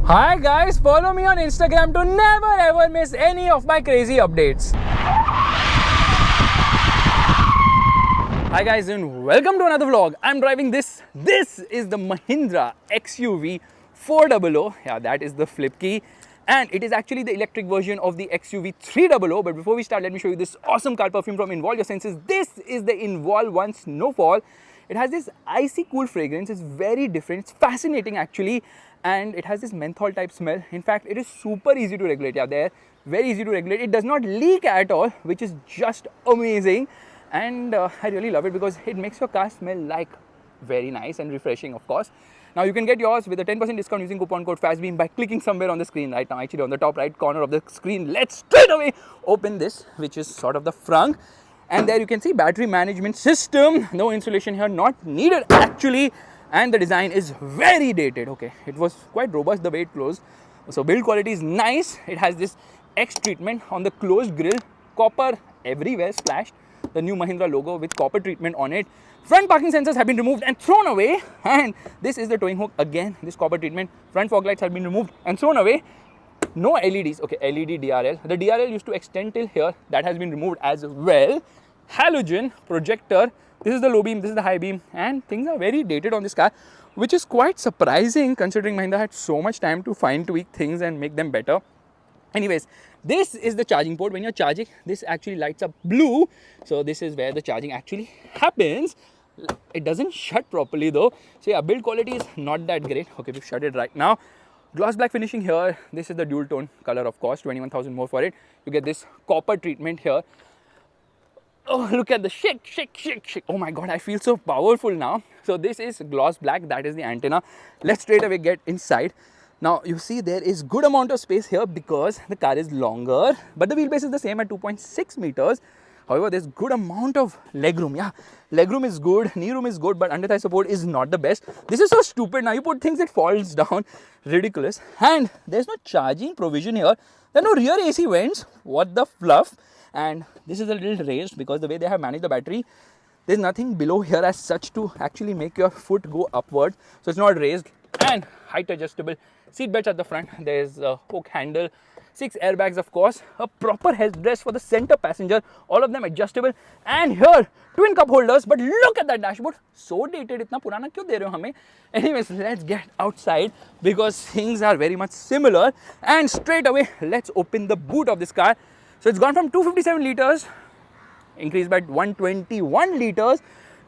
Hi guys, follow me on Instagram to never ever miss any of my crazy updates. Hi guys and welcome to another vlog. I'm driving this. This is the Mahindra XUV400. Yeah, that is the flip key. And it is actually the electric version of the XUV300. But before we start, let me show you this awesome car perfume from Involve Your Senses. This is the Involve One Snowfall. It has this icy cool fragrance. It's very different. It's fascinating actually. And it has this menthol type smell. In fact, it is super easy to regulate. Yeah, there, very easy to regulate. It does not leak at all, which is just amazing. And I really love it because it makes your car smell like very nice and refreshing, of course. Now you can get yours with a 10% discount using coupon code FASTBEAM by clicking somewhere on the screen right now, actually on the top right corner of the screen. Let's straight away open this, which is sort of the front. And there you can see battery management system. No insulation here, not needed actually. And the design is very dated. Okay, it was quite robust the way it closed. So build quality is nice. It has this X treatment on the closed grille, copper everywhere splashed. The new Mahindra logo with copper treatment on it. Front parking sensors have been removed and thrown away. And this is the towing hook again. This copper treatment. Front fog lights have been removed and thrown away. No LEDs. Okay, LED DRL. The DRL used to extend till here. That has been removed as well. Halogen projector. This is the low beam, this is the high beam, and things are very dated on this car, which is quite surprising considering Mahindra had so much time to fine tweak things and make them better. Anyways, this is the charging port. When you're charging, this actually lights up blue. So this is where the charging actually happens. It doesn't shut properly though. So yeah, build quality is not that great. Okay, we've shut it right now. Gloss black finishing here. This is the dual tone color, of course, 21,000 more for it. You get this copper treatment here. Oh, look at the shake, shake, shake, shake. Oh my God, I feel so powerful now. So this is gloss black. That is the antenna. Let's straight away get inside. Now, you see there is good amount of space here because the car is longer. But the wheelbase is the same at 2.6 meters. However, there's good amount of legroom. Yeah, legroom is good. Knee room is good. But under thigh support is not the best. This is so stupid. Now, you put things, it falls down. Ridiculous. And there's no charging provision here. There are no rear AC vents. What the fluff. And this is a little raised because the way they have managed the battery, there's nothing below here as such to actually make your foot go upward. So it's not raised. And height adjustable seat belts at the front. There's a hook handle, 6 airbags, of course, a proper headrest for the center passenger, all of them adjustable. And here, twin cup holders. But look at that dashboard, so dated. Itna purana kyun de rahe ho hame? Anyways, let's get outside because things are very much similar. And straight away, let's open the boot of this car. So it's gone from 257 liters, increased by 121 liters,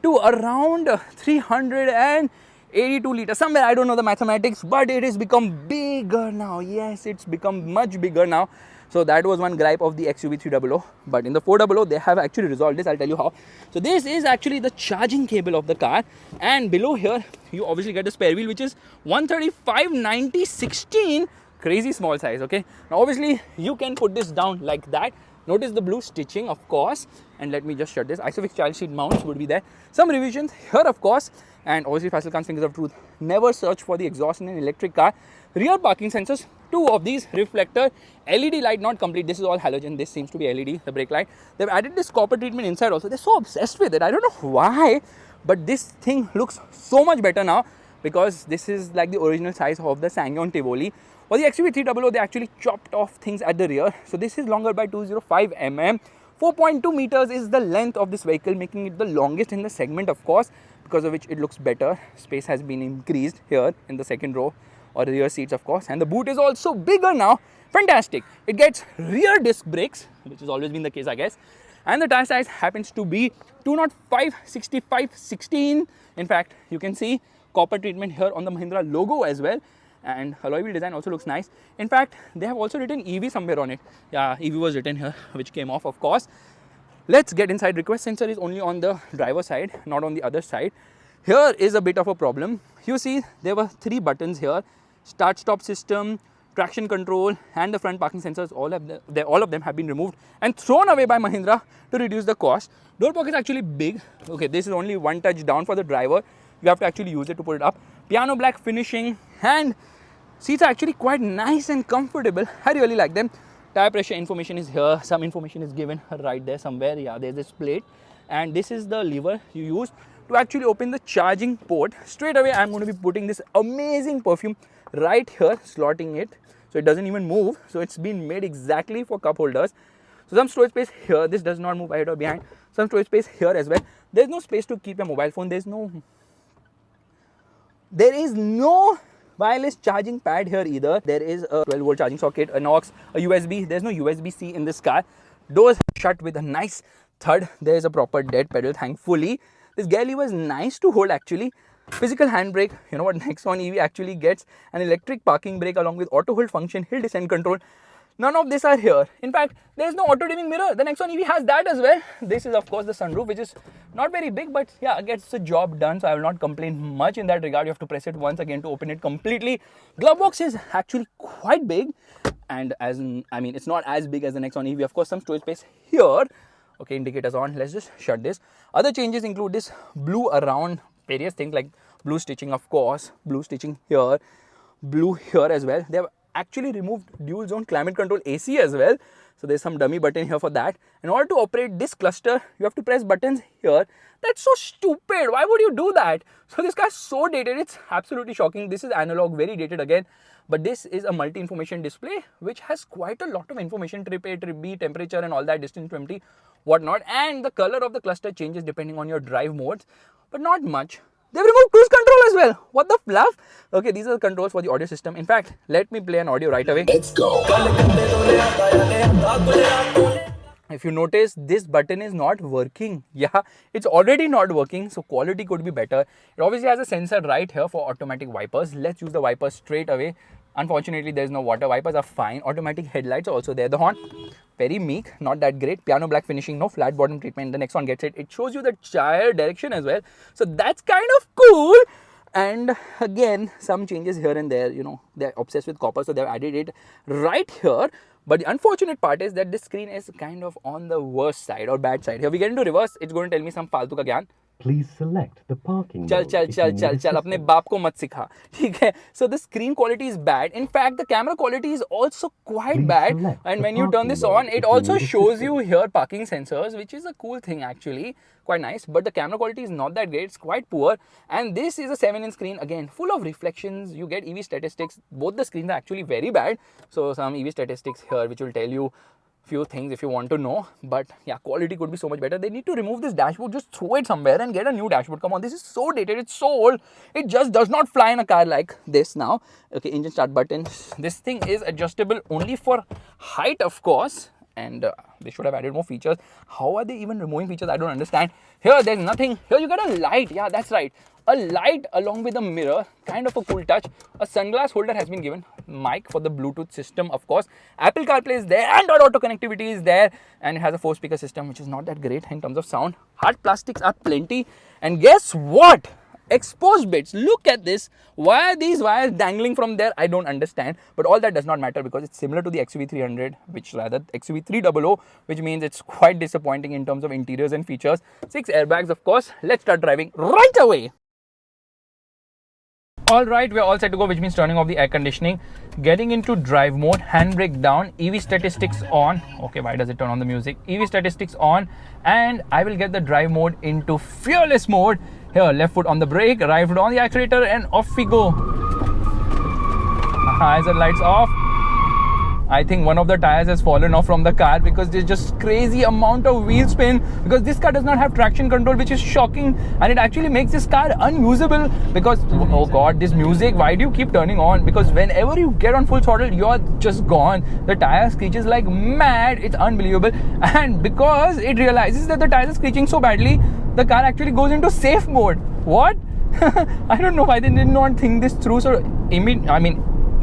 to around 382 liters. Somewhere, I don't know the mathematics, but it has become bigger now. Yes, it's become much bigger now. So that was one gripe of the XUV300. But in the 400, they have actually resolved this. I'll tell you how. So this is actually the charging cable of the car. And below here, you obviously get the spare wheel, which is 135/90/16. Crazy small size. Okay, now obviously you can put this down like that. Notice the blue stitching, of course. And let me just shut this. Isofix child seat mounts would be there. Some revisions here, of course. And obviously Faisal Khan's fingers of truth. Never search for the exhaust in an electric car. Rear parking sensors, 2 of these. Reflector, LED light not complete. This is all halogen. This seems to be LED, the brake light. They've added this copper treatment inside also. They're so obsessed with it. I don't know why, but this thing looks so much better now because this is like the original size of the Sangyon Tivoli. For the XUV300, they actually chopped off things at the rear. So this is longer by 205 mm. 4.2 meters is the length of this vehicle, making it the longest in the segment, of course, because of which it looks better. Space has been increased here in the second row or the rear seats, of course. And the boot is also bigger now. Fantastic. It gets rear disc brakes, which has always been the case, I guess. And the tire size happens to be 205/65/16. In fact, you can see copper treatment here on the Mahindra logo as well. And alloy wheel design also looks nice. In fact, they have also written EV somewhere on it. Yeah, EV was written here, which came off, of course. Let's get inside. Request sensor is only on the driver side, not on the other side. Here is a bit of a problem. You see, there were 3 buttons here. Start stop system, traction control, and the front parking sensors. All of them have been removed and thrown away by Mahindra to reduce the cost. Door pocket is actually big. Okay, this is only one touch down for the driver. You have to actually use it to put it up. Piano black finishing, and seats are actually quite nice and comfortable. I really like them. Tire pressure information is here. Some information is given right there somewhere. Yeah, there's this plate. And this is the lever you use to actually open the charging port. Straight away, I'm going to be putting this amazing perfume right here, slotting it so it doesn't even move. So it's been made exactly for cup holders. So some storage space here, this does not move ahead or behind. Some storage space here as well. There's no space to keep a mobile phone. There is no wireless charging pad here either. There is a 12 volt charging socket, an aux, a USB. There's no USB-C in this car. Doors shut with a nice thud. There is a proper dead pedal, thankfully. This gear lever is nice to hold actually. Physical handbrake, you know what, Nexon EV actually gets an electric parking brake along with auto hold function, hill descent control. None of this are here. In fact, there is no auto dimming mirror. The Nexon EV has that as well. This is of course the sunroof, which is not very big, but yeah, gets the job done. So I will not complain much in that regard. You have to press it once again to open it completely. Glove box is actually quite big, and it's not as big as the Nexon EV. Of course, some storage space here. Okay, indicators on. Let's just shut this. Other changes include this blue around various things like blue stitching, of course, blue stitching here, blue here as well. They have actually removed dual zone climate control AC as well. So there's some dummy button here for that. In order to operate this cluster, you have to press buttons here. That's so stupid. Why would you do that? So this car is so dated. It's absolutely shocking. This is analog, very dated again. But this is a multi-information display, which has quite a lot of information, trip A, trip B, temperature and all that, distance to empty, whatnot. And the color of the cluster changes depending on your drive modes, but not much. They've removed cruise control as well. What the fluff? Okay, these are the controls for the audio system. In fact, let me play an audio right away. Let's go. If you notice, this button is not working. Yeah, it's already not working, so quality could be better. It obviously has a sensor right here for automatic wipers. Let's use the wipers straight away. Unfortunately, there's no water. Wipers are fine. Automatic headlights are also there. The horn, very meek, not that great. Piano black finishing, no flat bottom treatment. The next one gets it. It shows you the tire direction as well. So that's kind of cool. And again, some changes here and there. You know, they're obsessed with copper, so they've added it right here. But the unfortunate part is that this screen is kind of on the worst side or bad side. Here we get into reverse. It's going to tell me some faltu ka gyan. Please select the parking चल अपने बाप को मत सिखा, ठीक है? So the screen quality is bad. In fact, the camera quality is also quite bad. And when you turn this on, it also shows you here parking sensors, which is a cool thing actually, quite nice. But the camera quality is not that great. It's quite poor. And this is a 7-inch screen, again full of reflections. You get EV statistics. Both the screens are actually very bad. So some EV statistics here, which will tell you few things if you want to know, but yeah, quality could be so much better. They need to remove this dashboard, just throw it somewhere and get a new dashboard. Come on, this is so dated, it's so old, it just does not fly in a car like this now. Okay, engine start button. This thing is adjustable only for height, of course, and they should have added more features. How are they even removing features? I don't understand. Here, there's nothing. Here you get a light. Yeah, that's right. A light along with a mirror, kind of a cool touch. A sunglass holder has been given. Mic for the Bluetooth system, of course. Apple CarPlay is there, Android Auto connectivity is there, and it has a 4-speaker system, which is not that great in terms of sound. Hard plastics are plenty, and guess what? Exposed bits. Look at this. Why are these wires dangling from there? I don't understand. But all that does not matter because it's similar to the XUV300, which rather XUV300, which means it's quite disappointing in terms of interiors and features. 6 airbags, of course. Let's start driving right away. Alright, we're all set to go, which means turning off the air conditioning, getting into drive mode, handbrake down, EV statistics on. Okay, why does it turn on the music? EV statistics on, and I will get the drive mode into fearless mode. Here, left foot on the brake, right foot on the accelerator, and off we go. Hazard lights off. I think one of the tires has fallen off from the car because there's just crazy amount of wheel spin, because this car does not have traction control, which is shocking, and it actually makes this car unusable because, oh god, this music, why do you keep turning on? Because whenever you get on full throttle, you're just gone. The tire screeches like mad. It's unbelievable. And because it realizes that the tires are screeching so badly, the car actually goes into safe mode. What? I don't know why they did not think this through. So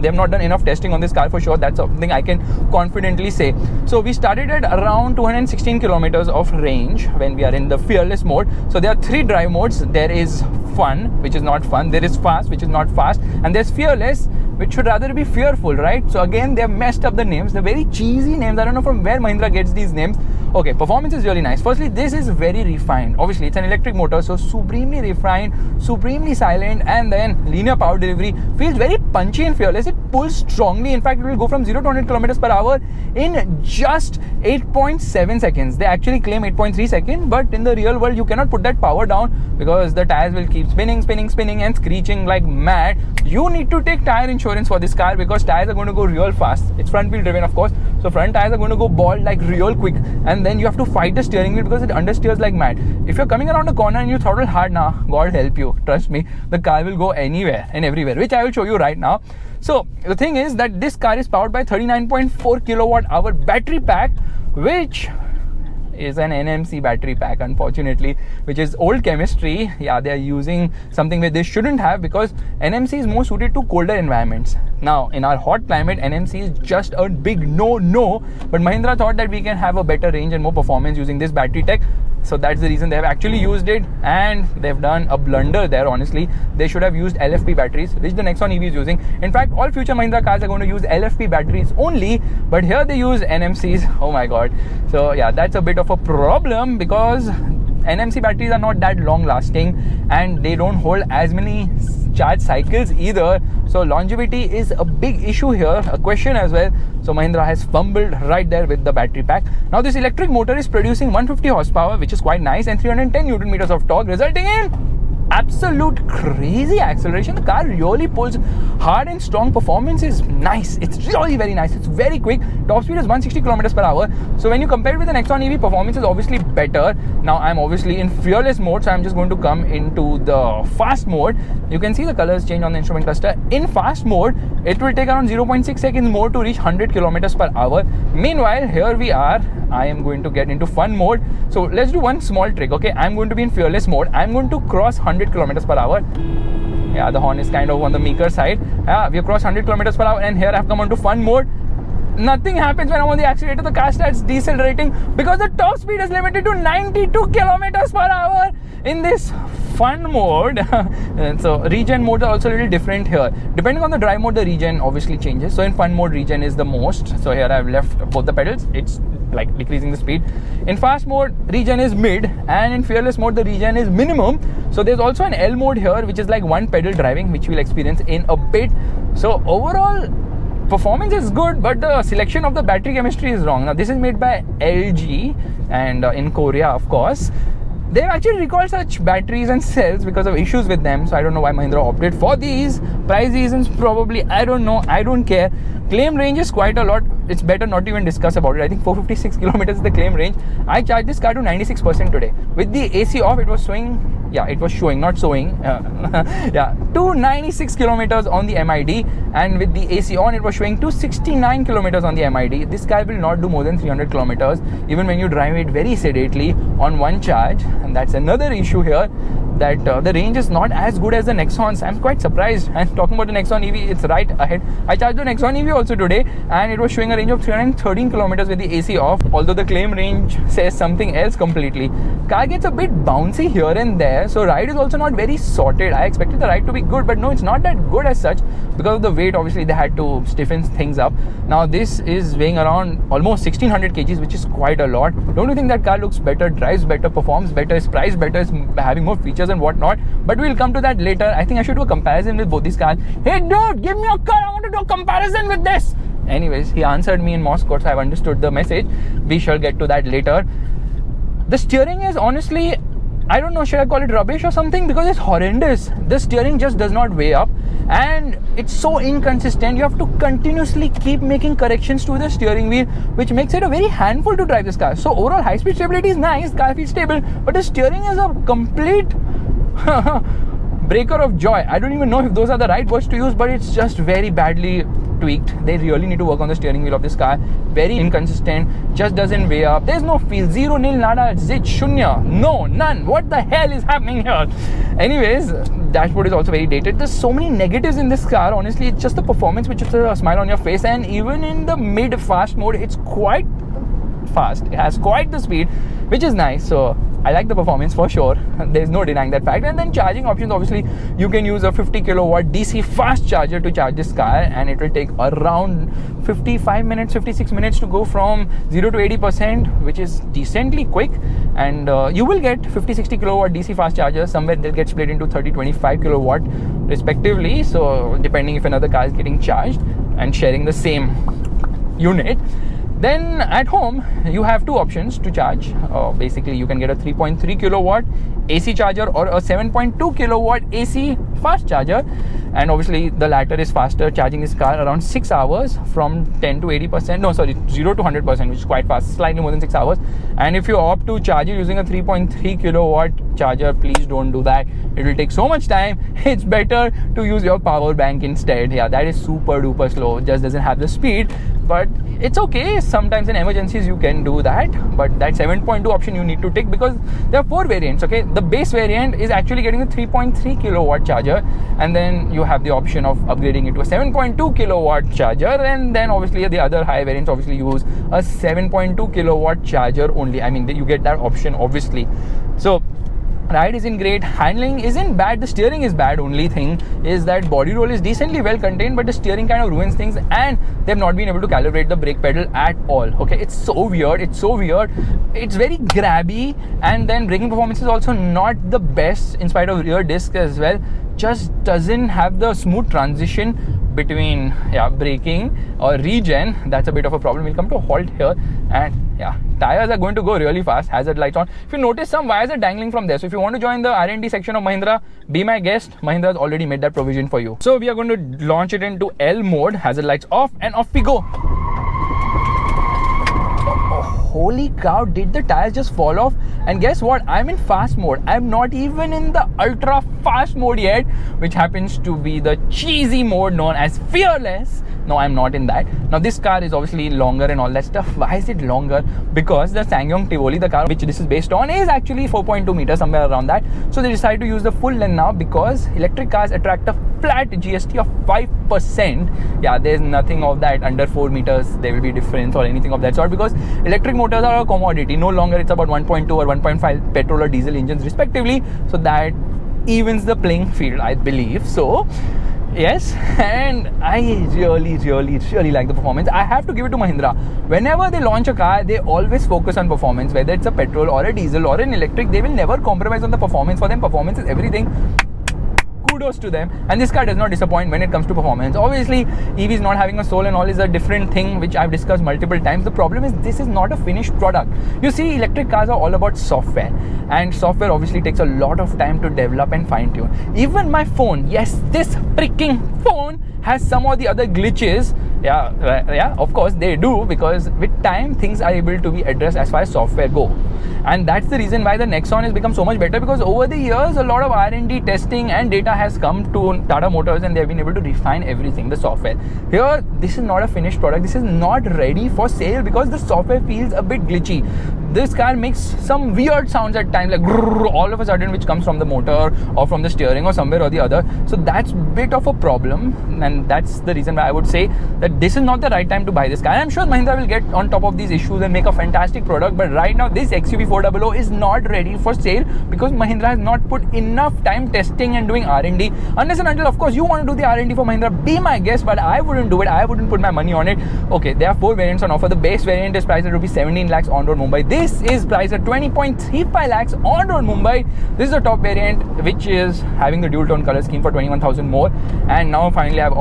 they have not done enough testing on this car for sure. That's something I can confidently say. So we started at around 216 kilometers of range when we are in the fearless mode. So there are 3 drive modes. There is fun, which is not fun. There is fast, which is not fast. And there's fearless, which should rather be fearful, right? So again, they have messed up the names. They're very cheesy names. I don't know from where Mahindra gets these names. Okay, performance is really nice. Firstly, this is very refined. Obviously, it's an electric motor, so supremely refined, supremely silent, and then linear power delivery. Feels very punchy and fearless. It pulls strongly. In fact, it will go from 0 to 100 kilometers per hour in just 8.7 seconds. They actually claim 8.3 seconds, but in the real world, you cannot put that power down because the tires will keep spinning and screeching like mad. You need to take tire insurance assurance for this car because tires are going to go real fast. It's front wheel driven, of course, so front tires are going to go bald like real quick, and then you have to fight the steering wheel because it understeers like mad. If you're coming around a corner and you throttle hard now, God help you, trust me, the car will go anywhere and everywhere, which I will show you right now. So the thing is that this car is powered by 39.4 kilowatt hour battery pack, which is an NMC battery pack, unfortunately, which is old chemistry. Yeah, they are using something that they shouldn't have because NMC is more suited to colder environments. Now, in our hot climate, NMC is just a big no-no, but Mahindra thought that we can have a better range and more performance using this battery tech. So that's the reason they have actually used it, and they've done a blunder there, honestly. They should have used LFP batteries, which the Nexon EV is using. In fact, all future Mahindra cars are going to use LFP batteries only, but here they use NMCs. Oh my god. So yeah, that's a bit of a problem because NMC batteries are not that long lasting and they don't hold as many charge cycles either. So longevity is a big issue here, a question as well. So Mahindra has fumbled right there with the battery pack. Now this electric motor is producing 150 horsepower, which is quite nice, and 310 Newton meters of torque, resulting in absolute crazy acceleration. The car really pulls hard and strong. Performance is nice. It's really very nice. It's very quick. Top speed is 160 kilometers per hour. So when you compare it with the Nexon EV, performance is obviously better. Now I'm obviously in fearless mode, so I'm just going to come into the fast mode. You can see the colors change on the instrument cluster. In fast mode, it will take around 0.6 seconds more to reach 100 kilometers per hour. Meanwhile, here we are. I am going to get into fun mode. So let's do one small trick. Okay, I'm going to be in fearless mode. I'm going to cross 100 kilometers per hour. Yeah, the horn is kind of on the meeker side. Yeah, we have crossed 100 kilometers per hour, and here I've come on to fun mode. Nothing happens when I'm on the accelerator. The car starts decelerating because the top speed is limited to 92 kilometers per hour in this fun mode. And so regen modes are also a little different here. Depending on the drive mode, the regen obviously changes. So in fun mode, regen is the most. So here I've left both the pedals. It's like decreasing the speed. In fast mode, regen is mid, and in fearless mode, the regen is minimum. So there's also an L mode here, which is like one pedal driving, which we'll experience in a bit. So overall, performance is good, but the selection of the battery chemistry is wrong. Now this is made by LG and in Korea, of course. They've actually recalled such batteries and cells because of issues with them. So I don't know why Mahindra opted for these. Price reasons probably, I don't know, I don't care. Claim range is quite a lot. It's better not to even discuss about it. I think 456 kilometers is the claim range. I charged this car to 96% today. With the AC off, it was showing, yeah, it was showing, not showing. Yeah, 296 kilometers on the MID, and with the AC on, it was showing 269 kilometers on the MID. This car will not do more than 300 kilometers, even when you drive it very sedately on one charge. And that's another issue here, that the range is not as good as the Nexons. I'm quite surprised. And talking about the Nexon EV, it's right ahead. I charged the Nexon EV also today, and it was showing a range of 313 kilometers with the AC off, although the claim range says something else completely. Car gets a bit bouncy here and there, so ride is also not very sorted. I expected the ride to be good, but no, it's not that good as such. Because of the weight, obviously they had to stiffen things up. Now this is weighing around almost 1600 kgs, which is quite a lot. Don't you think that car looks better, drives better, performs better, is priced better, is having more features and whatnot? But we'll come to that later. I think I should do a comparison with both these cars. Hey dude, give me a car, I want to do a comparison with this. Anyways, he answered me in Morse code, so I've understood the message. We shall get to that later. The steering is honestly, I don't know, should I call it rubbish or something? Because it's horrendous. The steering just does not weigh up, and it's so inconsistent. You have to continuously keep making corrections to the steering wheel, which makes it a very handful to drive this car. So overall, high-speed stability is nice, car feels stable, but the steering is a complete breaker of joy. I don't even know if those are the right words to use, but it's just very badly tweaked. They really need to work on the steering wheel of this car. Very inconsistent, just doesn't weigh up. There's no feel, zero, nil, nada, zit, shunya, no, none. What the hell is happening here? Anyways, dashboard is also very dated. There's so many negatives in this car. Honestly, it's just the performance which is a smile on your face, and even in the mid-fast mode, it's quite fast. It has quite the speed, which is nice. So I like the performance for sure. There's no denying that fact. And then charging options, obviously you can use a 50 kilowatt DC fast charger to charge this car, and it will take around 55 minutes, 56 minutes to go from 0 to 80%, which is decently quick. And you will get 50-60 kilowatt DC fast chargers. Somewhere they'll get split into 30-25 kilowatt respectively, so depending if another car is getting charged and sharing the same unit. Then at home, you have two options to charge. Basically, you can get a 3.3 kilowatt AC charger or a 7.2 kilowatt AC fast charger. and obviously the latter is faster, charging this car around 6 hours from 10 to 80%. No, sorry, 0 to 100%, which is quite fast, slightly more than 6 hours. And if you opt to charge it using a 3.3 kilowatt charger, please don't do that. It will take so much time. It's better to use your power bank instead. Yeah, that is super duper slow, just doesn't have the speed, but it's okay. Sometimes in emergencies you can do that, but that 7.2 option you need to take, because there are 4 variants. Okay, the base variant is actually getting a 3.3 kilowatt charger, and then you have the option of upgrading it to a 7.2 kilowatt charger, and then obviously the other high variants obviously use a 7.2 kilowatt charger only. I mean, you get that option obviously. So ride isn't great, handling isn't bad, the steering is bad. Only thing is that body roll is decently well contained, but the steering kind of ruins things, and they've not been able to calibrate the brake pedal at all. Okay, it's so weird, it's very grabby, and then braking performance is also not the best in spite of rear disc as well. Just doesn't have the smooth transition between braking or regen. That's a bit of a problem. We'll come to a halt here, and tires are going to go really fast. Hazard lights on. If you notice, some wires are dangling from there, so if you want to join the R&D section of Mahindra, be my guest. Mahindra has already made that provision for you. So we are going to launch it into L mode, hazard lights off, and off we go. Holy cow, did the tires just fall off? And guess what, I'm in fast mode. I'm not even in the ultra fast mode yet, which happens to be the cheesy mode known as fearless. No, I'm not in that. Now this car is obviously longer and all that stuff. Why is it longer? Because the SsangYong Tivoli, the car which this is based on, is actually 4.2 meters, somewhere around that. So they decided to use the full length now, because electric cars attract a flat GST of 5%. Yeah, there's nothing of that under 4 meters there will be difference or anything of that sort, because electric motors are a commodity. No longer it's about 1.2 or 1.5 petrol or diesel engines respectively. So that evens the playing field, I believe. So yes, and I really like the performance. I have to give it to Mahindra. Whenever they launch a car, they always focus on performance. Whether it's a petrol or a diesel or an electric, they will never compromise on the performance. For them, performance is everything. Kudos to them. And this car does not disappoint when it comes to performance. Obviously, EVs not having a soul and all is a different thing, which I've discussed multiple times. The problem is this is not a finished product. You see, electric cars are all about software, and software obviously takes a lot of time to develop and fine tune. Even my phone, yes, this freaking phone has some of the other glitches. Yeah, of course they do, because with time things are able to be addressed as far as software go. And that's the reason why the Nexon has become so much better, because over the years a lot of R&D testing and data has come to Tata Motors, and they've been able to refine everything, the software. Here, this is not a finished product. This is not ready for sale because the software feels a bit glitchy. This car makes some weird sounds at times, like grrr, all of a sudden, which comes from the motor or from the steering or somewhere or the other. So that's a bit of a problem, and that's the reason why I would say that this is not the right time to buy this car. I'm sure Mahindra will get on top of these issues and make a fantastic product, but right now this XUV400 is not ready for sale because Mahindra has not put enough time testing and doing R&D. Unless and until, of course, you want to do the R&D for Mahindra, be my guest, but I wouldn't do it. I wouldn't put my money on it. Okay, there are 4 variants on offer. The base variant is priced at rupees 17 lakhs on road Mumbai. This is priced at 20.35 lakhs on road Mumbai. This is the top variant, which is having the dual tone color scheme for 21,000 more. And now finally I have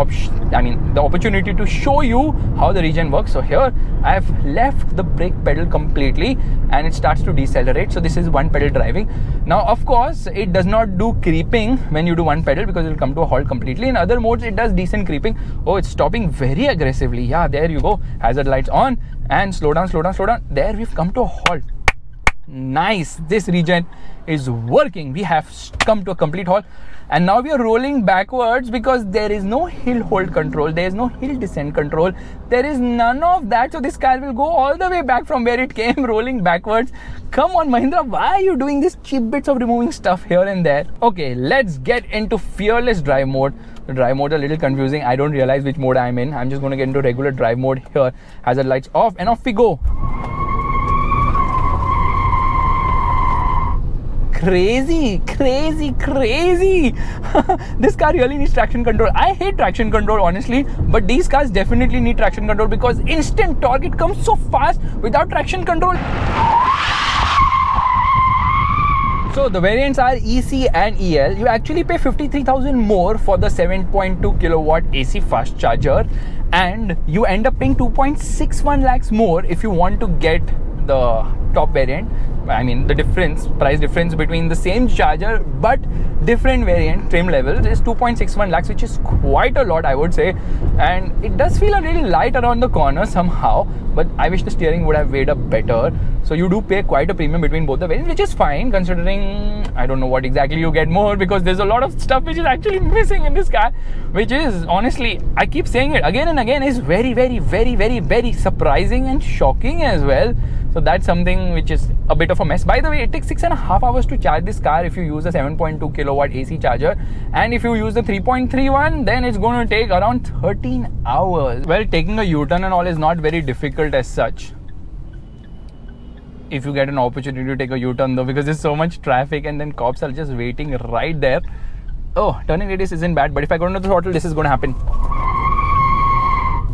the opportunity to show you how the regen works. So here I have left the brake pedal completely and it starts to decelerate. So this is one pedal driving. Now of course it does not do creeping when you do one pedal because it will come to a halt completely. In other modes it does decent creeping. Oh, it's stopping very aggressively. Yeah, there you go. Hazard lights on and slow down. There we've come to a halt. Nice. This regen is working. We have come to a complete halt. And now we are rolling backwards because there is no hill hold control. There is no hill descent control. There is none of that. So this car will go all the way back from where it came, rolling backwards. Come on, Mahindra. Why are you doing these cheap bits of removing stuff here and there? Okay, let's get into fearless drive mode. The drive mode is a little confusing. I don't realize which mode I'm in. I'm just going to get into regular drive mode here. Hazard lights off and off we go. Crazy. This car really needs traction control. I hate traction control honestly, but these cars definitely need traction control because instant torque, it comes so fast without traction control. So the variants are EC and EL. You actually pay 53,000 more for the 7.2 kilowatt AC fast charger, and you end up paying 2.61 lakhs more if you want to get the top variant. I mean, the price difference between the same charger but different variant trim levels. It's 2.61 lakhs, which is quite a lot, I would say, and it does feel a little light around the corner somehow, but I wish the steering would have weighed up better. So you do pay quite a premium between both the variants, which is fine considering I don't know what exactly you get more, because there's a lot of stuff which is actually missing in this car, which is honestly, I keep saying it again and again, is very, very, very, very, very surprising and shocking as well. So that's something which is a bit of a mess. By the way, it takes 6.5 hours to charge this car if you use a 7.2 kilowatt AC charger, and if you use the 3.3 one, then it's going to take around 13 hours. Well, taking a U-turn and all is not very difficult as such, if you get an opportunity to take a U-turn though, because there's so much traffic and then cops are just waiting right there. Oh, turning radius isn't bad, but if I go into the throttle, this is going to happen.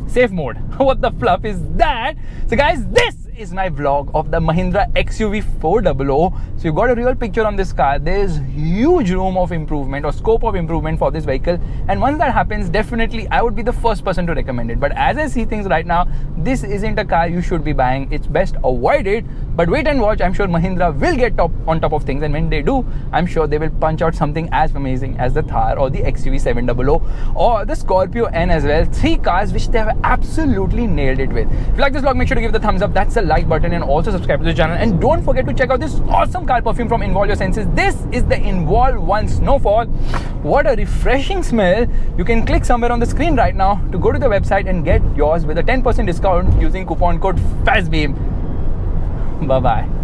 Safe mode. What the fluff is that? So guys, this is my vlog of the Mahindra XUV400. So you got a real picture on this car. There's huge room of improvement or scope of improvement for this vehicle, and once that happens, definitely I would be the first person to recommend it. But as I see things right now, this isn't a car you should be buying. It's best avoid it, but wait and watch. I'm sure Mahindra will get on top of things, and when they do, I'm sure they will punch out something as amazing as the Thar or the XUV700 or the Scorpio N as well. 3 cars which they have absolutely nailed it with. If you like this vlog, make sure to give it a thumbs up. That's the like button, and also subscribe to the channel, and don't forget to check out this awesome car perfume from Involve Your Senses. This is the Involve One Snowfall. What a refreshing smell. You can click somewhere on the screen right now to go to the website and get yours with a 10% discount using coupon code FASTBEAM. Bye bye.